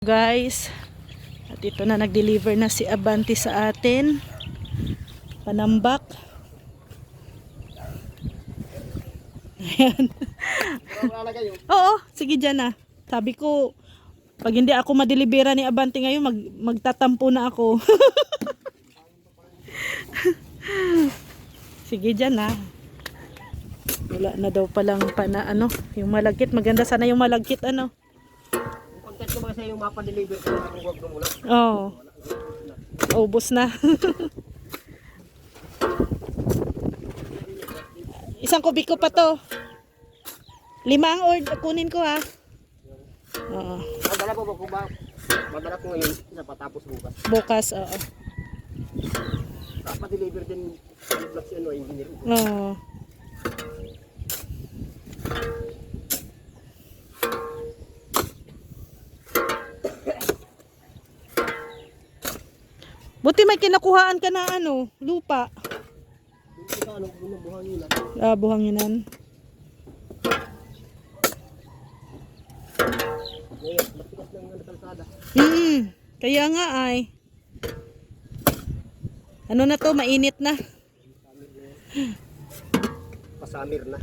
Guys, at ito na, nag-deliver na si Abanti sa atin. Panambak. Ayan. Oo, sige dyan na. Sabi ko, pag hindi ako madelibera ni Abanti ngayon, magtatampo na ako. Sige dyan na. Wala na daw palang yung malagkit. Maganda sana yung malagkit Content ko kasi yung mapa-deliver ko ng huwag muna. Oo. Ubos na. Isang kubiko pa to. 5 ang order. Kunin ko ha. Oo. Madala po kung ba? Madala ko ngayon isa patapos bukas. Bukas, oo. Pa-deliver din yung vlogs yun o engineer. Oo. Buti may kinakuhaan ka na lupa. Buhanginan. Buhanginan. Ngayon, matikas lang ng kalsada. Kaya nga ay. Ano na to, mainit na. Pasamir na.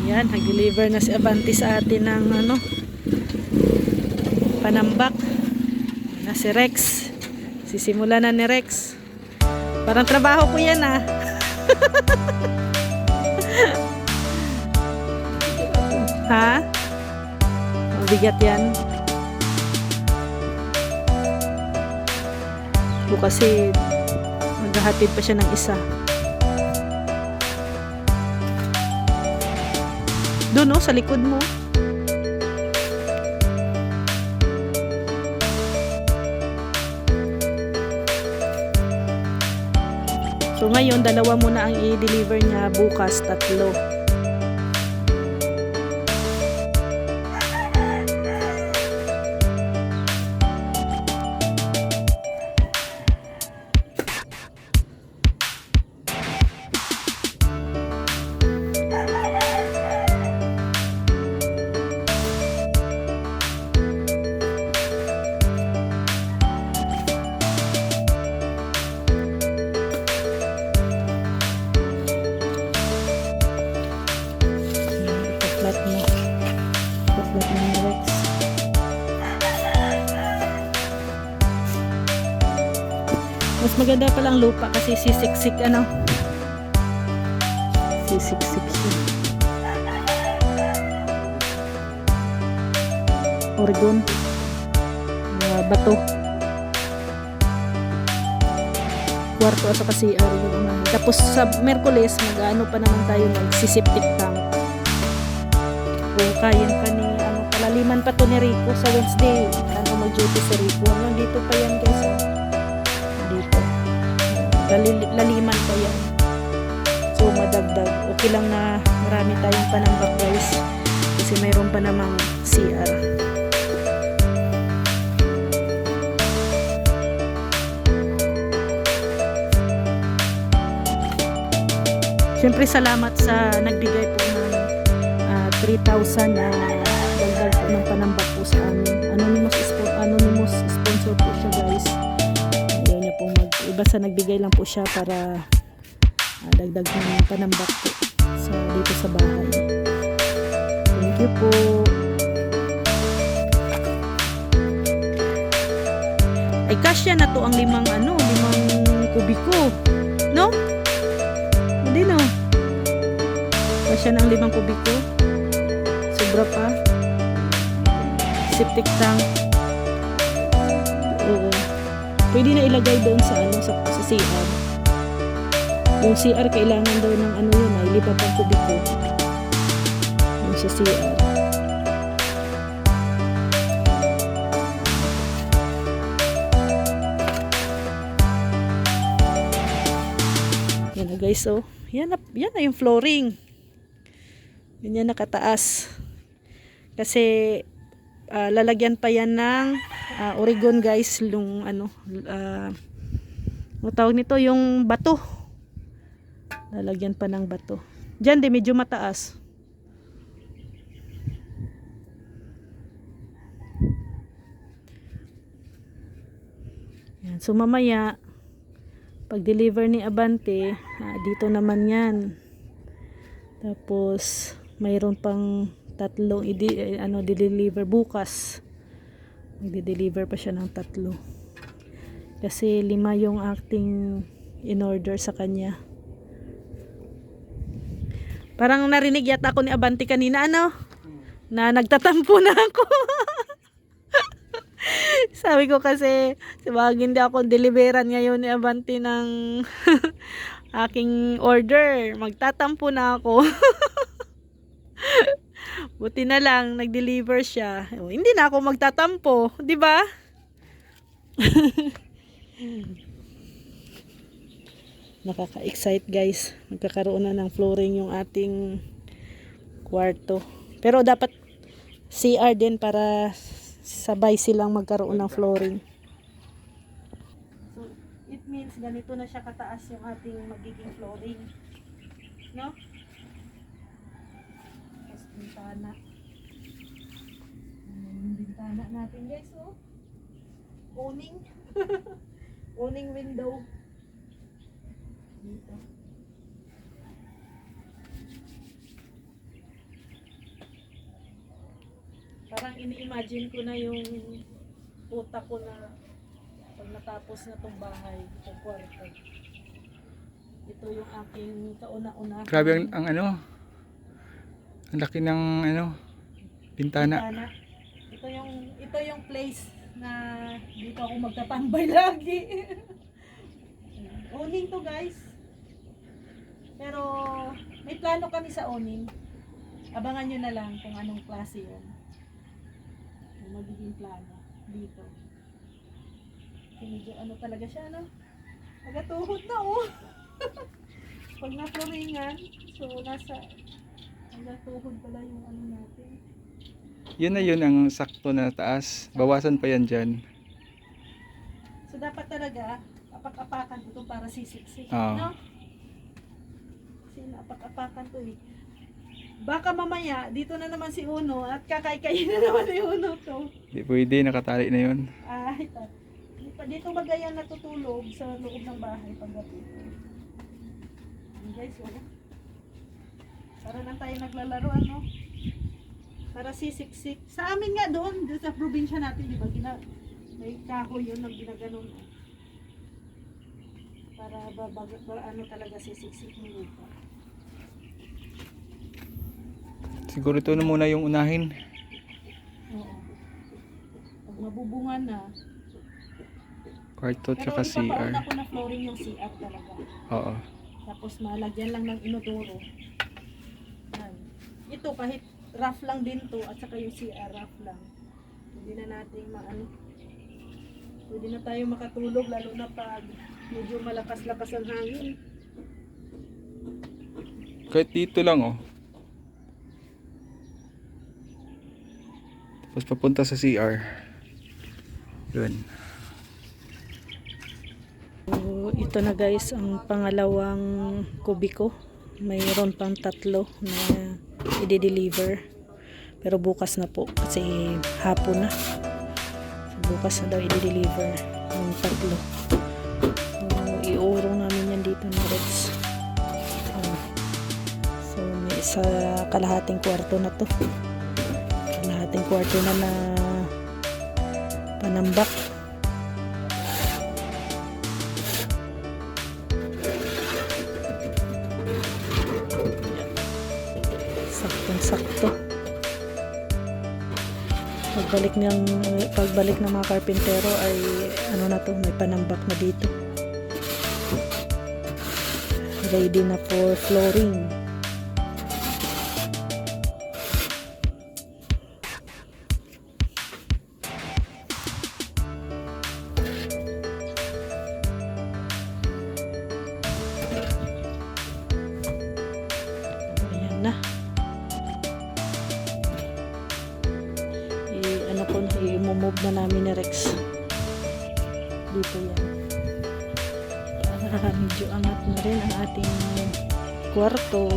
Yan, nag-deliver na si Abanti sa atin ng panambak na si Rex. Sisimula na ni Rex. Parang trabaho ko yan Ha? Mabigat yan. O kasi maghahatid pa siya ng isa. Doon sa likod mo. So ngayon, 2 muna ang i-deliver niya, bukas 3. Mas maganda palang lupa kasi sisiksik sisiksik siya. Oregon bato kwarto asa kasi yung tapos sa Merkules mag-ano pa naman tayo, magsisiptic tank. Kayan pa ni palaliman pa to ni Rico sa Wednesday. Mag-duty sa Rico. Nandito pa yan guys. Dito. Laliman pa yan. So madagdag. Okay lang na marami tayong panambak guys. Kasi mayroon pa namang CR. Siyempre salamat sa nagbigay po ng 3,000 na dagdag po ng panambak po sa amin. Anonymous sponsor po siya guys. Ayaw niya po iba sa nagbigay lang po siya para dagdag ng panambak po dito sa bahay. Thank you po. Ay kasya na to ang 5 kubiko. No? Hindi no. Kasya na ang 5 kubiko. Sobra pa. Septic tank. Oo. Pwede na ilagay doon sa CR. Yung CR kailangan daw ng ay 5 kubiko. Yung sa CR. Yan na guys, yan na yung flooring. Ganyan nakataas. Kasi lalagyan pa yan ng Oregon guys, yung ano, ang tawag nito, yung bato. Lalagyan pa ng bato. Diyan di medyo mataas. Yan. So mamaya pag deliver ni Abante, dito naman yan. Tapos mayroon pang tatlong di-deliver bukas. Magde-deliver pa siya ng 3. Kasi 5 yung acting in order sa kanya. Parang narinig yata ako ni Abante kanina, ano? Na nagtatampo na ako. Sabi ko kasi, sabag hindi ako deliveran ngayon ni Abante ng aking order. Magtatampo na ako. Buti na lang, nag-deliver siya. Hindi na ako magtatampo, di ba? Nakaka-excite guys. Magkakaroon na ng flooring yung ating kwarto. Pero dapat CR din para sabay silang magkaroon ng flooring. So, it means ganito na siya kataas yung ating magiging flooring. No? Tapos bintana. Yung bintana natin guys, oh. Awning. Awning window. Dito. Parang ini-imagine ko na yung utak ko na pag natapos na tong bahay, itong kwarto. Ito yung aking kauna-una. Grabe ang ano. Ang laki ng ano, bintana. Ito yung place na dito ako magtatambay lagi. Owning to guys. Pero may plano kami sa owning. Abangan nyo na lang kung anong klase yun. Yung magiging plano dito. Kasi medyo ano talaga siya, no? Nagatuhod na, oh. Pag na-flooringan, so nasa nagatuhod pala yung ano natin. Yun na yun ang sakto na taas. Bawasan pa yan dyan. So dapat talaga apak-apakan ito para sisiksik, Oo. no? Kasi apak-apakan to eh. Baka mamaya dito na naman si Uno at kakaikayin na naman si Uno to. Di pwede, nakatali na yun. Ito. Dito ba ganyan natutulog sa loob ng bahay paggabi? Guys, oh. Para lang tayo naglalaro, ano? Para sisiksik. Sa amin nga doon sa probinsya natin, di ba? May kahoy yun ang ginaganon. Para ano talaga sisiksik mo lupa. Siguro ito na muna yung unahin. Oo. Pag mabubungan na. Kwarto Pero tsaka CR. ipapauna ko na flooring yung CR talaga. Oo. Tapos malagyan lang ng inodoro. Yan. Ito kahit rough lang din to at saka yung CR rough lang. Hindi na natin maano. Pwede na tayo makatulog lalo na pag medyo malakas-lakas ang hangin. Kahit dito lang oh. Tapos papunta sa CR. Yun. So, ito na guys ang pangalawang kubiko. Mayroon pang 3 na i-deliver. Pero bukas na po kasi hapon na. So, bukas na daw i-deliver yung 3. So, iurong namin yan dito na Reds. So may isa kalahating kwarto na to. Kalahating kwarto na panambak. Saktong-sakto. Pagbalik ng mga karpentero ay ano na to, may panambak na dito. Ready na for flooring. Ayan na. I-move na namin ni Rex. Dito yan. Para medyo angat na rin ang ating kwarto.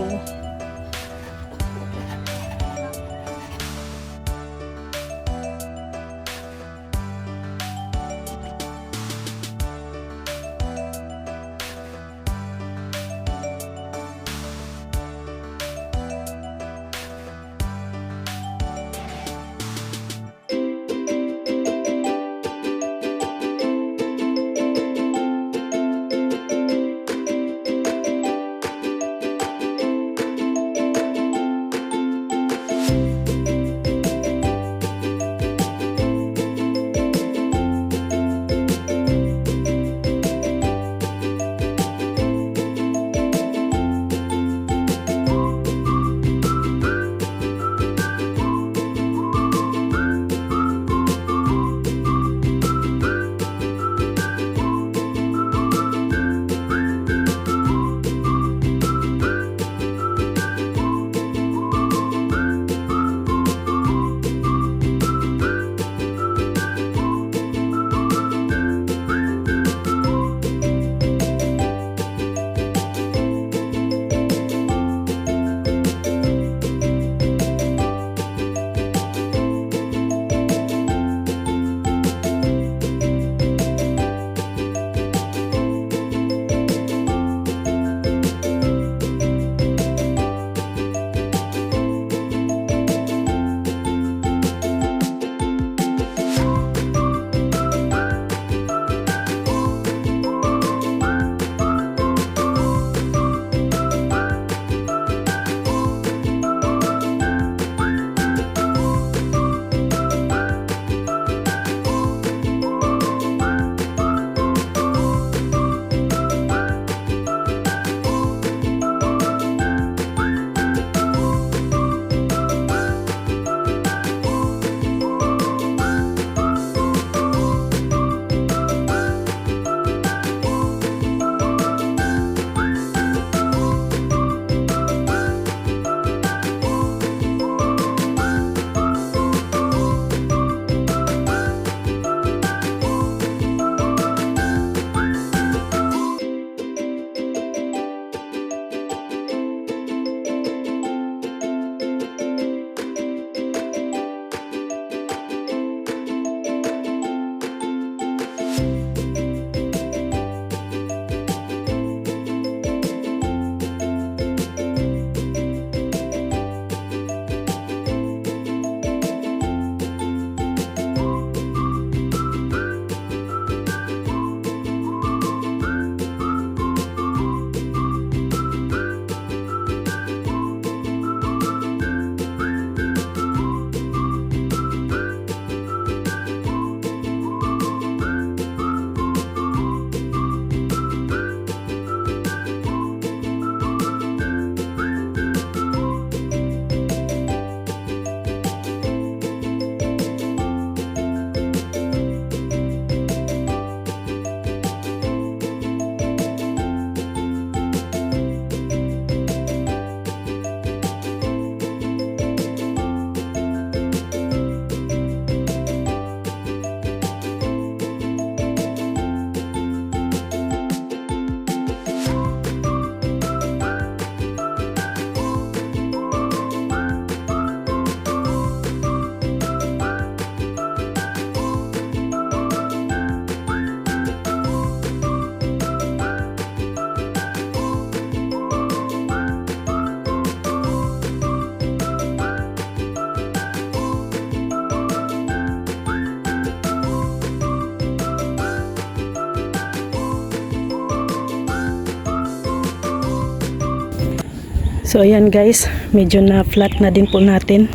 So ayan guys, medyo na flat na din po natin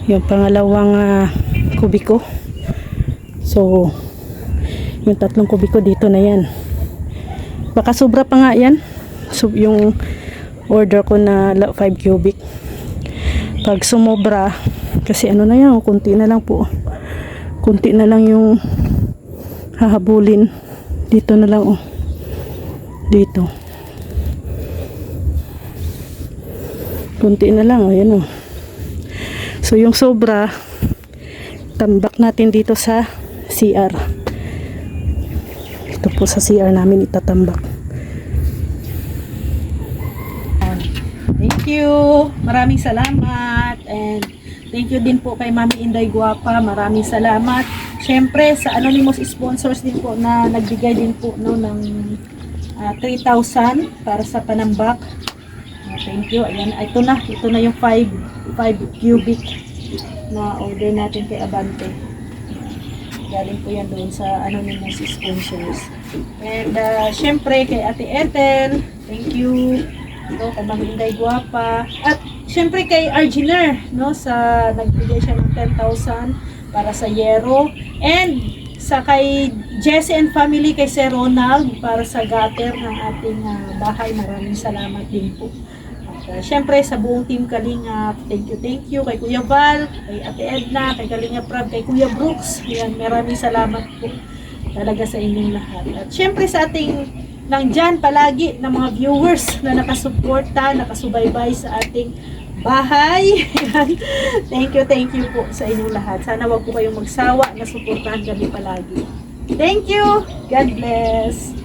yung pangalawang kubiko. So yung tatlong kubiko dito na yan. Baka sobra pa nga yan. So yung order ko na 5 cubic. Pag sumobra, kasi ano na yan, kunti na lang po. Kunti na lang yung hahabulin. Dito na lang, oh. Dito. Kunti na lang, ayan, oh. So yung sobra, itatambak natin dito sa CR. Ito po sa CR namin itatambak. Thank you. Maraming salamat. And thank you din po kay Mami Inday Guapa. Maraming salamat. Siyempre sa anonymous sponsors din po na nagbigay din po no, ng 3,000 para sa panambak. Thank you. Ayan, ito na yung 5 cubic na order natin kay Abante. Galing po yan doon sa anonymous sponsors. And syempre kay Ate Ethel, thank you. Ito, kay Mami Inday Guapa. At syempre kay Arginer, no, sa nagbigay siya ng 10,000 para sa yero. And sa kay Jesse and family, kay Sir Ronald para sa gutter ng ating bahay. Maraming salamat din po. At syempre sa buong team Kalingap, thank you kay Kuya Val, kay Ate Edna, kay Kalingap Prab, kay Kuya Brooks. Yan, maraming salamat po talaga sa inyong lahat. At syempre sa ating nandyan palagi ng mga viewers na nakasuporta, nakasubaybay sa ating bahay. Thank you po sa inyong lahat. Sana wag po kayong magsawa na suportahan kami palagi. Thank you. God bless.